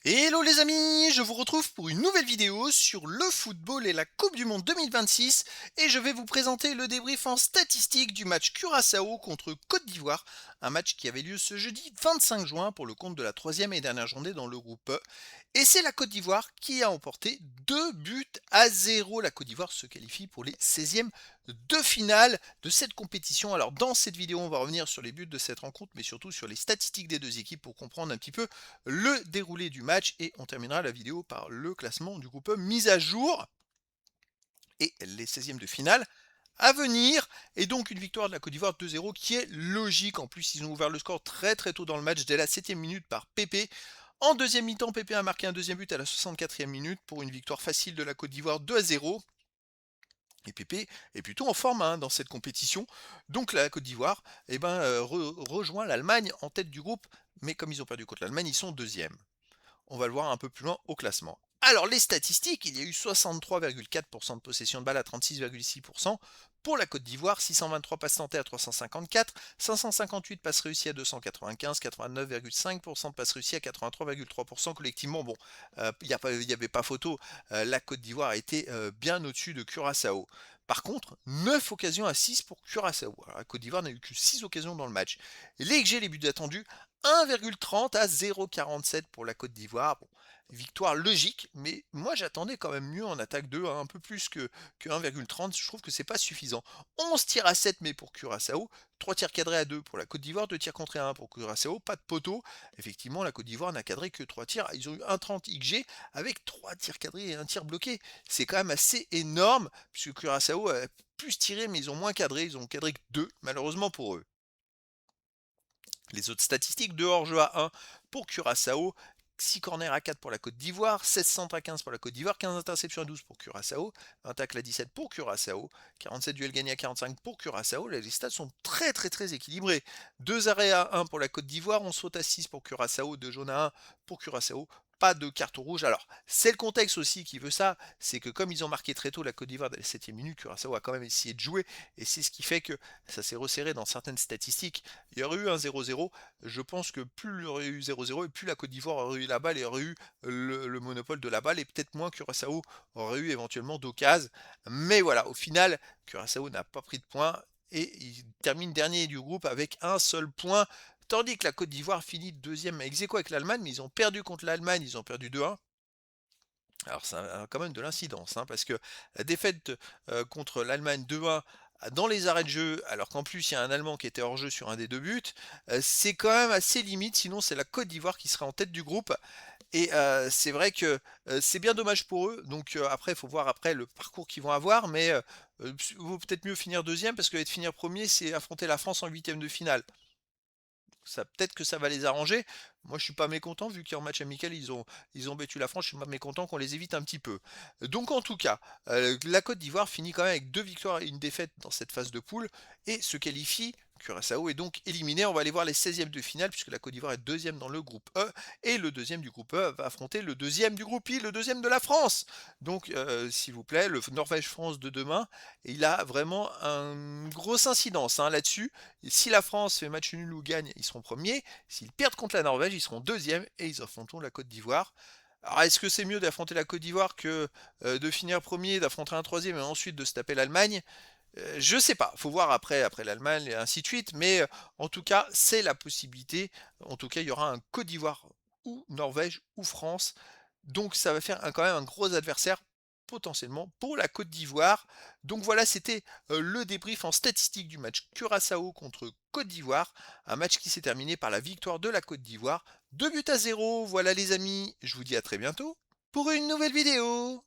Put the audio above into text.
Hello les amis, je vous retrouve pour une nouvelle vidéo sur le football et la Coupe du Monde 2026 et je vais vous présenter le débrief en statistique du match Curaçao contre Côte d'Ivoire, un match qui avait lieu ce jeudi 25 juin pour le compte de la troisième et dernière journée dans le groupe E. Et c'est la Côte d'Ivoire qui a emporté 2 buts à 0. La Côte d'Ivoire se qualifie pour les 16e de finale de cette compétition. Alors dans cette vidéo, on va revenir sur les buts de cette rencontre, mais surtout sur les statistiques des deux équipes pour comprendre un petit peu le déroulé du match et on terminera la vidéo par le classement du groupe E mis à jour et les 16e de finale à venir. Et donc une victoire de la Côte d'Ivoire 2-0 qui est logique. En plus, ils ont ouvert le score très très tôt dans le match, dès la 7e minute par Pépé. En deuxième mi-temps, Pépé a marqué un deuxième but à la 64e minute pour une victoire facile de la Côte d'Ivoire 2-0. Et Pépé est plutôt en forme dans cette compétition. Donc la Côte d'Ivoire rejoint l'Allemagne en tête du groupe. Mais comme ils ont perdu contre l'Allemagne, ils sont deuxième. On va le voir un peu plus loin au classement. Alors les statistiques, il y a eu 63,4% de possession de balle à 36,6%. Pour la Côte d'Ivoire, 623 passes tentées à 354, 558 passes réussies à 295, 89,5% de passes réussies à 83,3% collectivement. Bon, il n'y avait pas photo, la Côte d'Ivoire a été bien au-dessus de Curaçao. Par contre, 9 occasions à 6 pour Curaçao. Alors, la Côte d'Ivoire n'a eu que 6 occasions dans le match. Les XG, les buts attendus, 1,30 à 0,47 pour la Côte d'Ivoire. Bon, victoire logique, mais moi j'attendais quand même mieux en attaque 2, un peu plus que 1,30. Je trouve que c'est pas suffisant. 11 tirs à 7, mais pour Curaçao, 3 tirs cadrés à 2 pour la Côte d'Ivoire, 2 tirs contrés à 1 pour Curaçao, pas de poteau. Effectivement, la Côte d'Ivoire n'a cadré que 3 tirs. Ils ont eu 1,30 XG avec 3 tirs cadrés et un tir bloqué. C'est quand même assez énorme, puisque Curaçao a plus tiré, mais ils ont moins cadré. Ils ont cadré que 2, malheureusement pour eux. Les autres statistiques, 2 hors-jeu à 1 pour Curaçao, 6 corners à 4 pour la Côte d'Ivoire, 16 centres à 15 pour la Côte d'Ivoire, 15 interceptions à 12 pour Curaçao, un tacle à 17 pour Curaçao, 47 duels gagnés à 45 pour Curaçao. Les stats sont très très très équilibrés. 2 arrêts à 1 pour la Côte d'Ivoire, on saute à 6 pour Curaçao, 2 jaunes à 1 pour Curaçao. Pas de carton rouge. Alors, c'est le contexte aussi qui veut ça. C'est que comme ils ont marqué très tôt la Côte d'Ivoire dès la 7e minute, Curaçao a quand même essayé de jouer. Et c'est ce qui fait que ça s'est resserré dans certaines statistiques. Il y aurait eu un 0-0. Je pense que plus il y aurait eu 0-0 et plus la Côte d'Ivoire aurait eu la balle et aurait eu le monopole de la balle et peut-être moins Curaçao aurait eu éventuellement d'occasion. Mais voilà, au final, Curaçao n'a pas pris de points et il termine dernier du groupe avec un seul point. Tandis que la Côte d'Ivoire finit deuxième ex aequo avec l'Allemagne, mais ils ont perdu contre l'Allemagne, ils ont perdu 2-1. Alors ça a quand même de l'incidence, parce que la défaite contre l'Allemagne 2-1 dans les arrêts de jeu, alors qu'en plus il y a un Allemand qui était hors jeu sur un des deux buts, c'est quand même assez limite, sinon c'est la Côte d'Ivoire qui sera en tête du groupe. Et c'est vrai que c'est bien dommage pour eux. Donc après, il faut voir après le parcours qu'ils vont avoir, mais vaut peut-être mieux finir deuxième, parce que être finir premier, c'est affronter la France en huitième de finale. Ça peut-être que ça va les arranger. Moi, je suis pas mécontent vu qu'en match amical, ils ont battu la France. Je suis pas mécontent qu'on les évite un petit peu. Donc, en tout cas, la Côte d'Ivoire finit quand même avec 2 victoires et une défaite dans cette phase de poule et se qualifie. Curaçao est donc éliminé. On va aller voir les 16e de finale puisque la Côte d'Ivoire est deuxième dans le groupe E et le deuxième du groupe E va affronter le deuxième du groupe I, le deuxième de la France. Donc, s'il vous plaît, le Norvège-France de demain, il a vraiment une grosse incidence là-dessus. Et si la France fait match nul ou gagne, ils seront premiers. S'ils perdent contre la Norvège, ils seront deuxièmes et ils affronteront la Côte d'Ivoire. Alors, est-ce que c'est mieux d'affronter la Côte d'Ivoire que de finir premier, d'affronter un troisième et ensuite de se taper l'Allemagne? Je sais pas. Faut voir après l'Allemagne et ainsi de suite. Mais en tout cas, c'est la possibilité. En tout cas, il y aura un Côte d'Ivoire ou Norvège ou France. Donc ça va faire quand même un gros adversaire potentiellement pour la Côte d'Ivoire. Donc voilà, c'était le débrief en statistique du match Curaçao contre Côte d'Ivoire. Un match qui s'est terminé par la victoire de la Côte d'Ivoire. 2 buts à 0. Voilà les amis, je vous dis à très bientôt pour une nouvelle vidéo.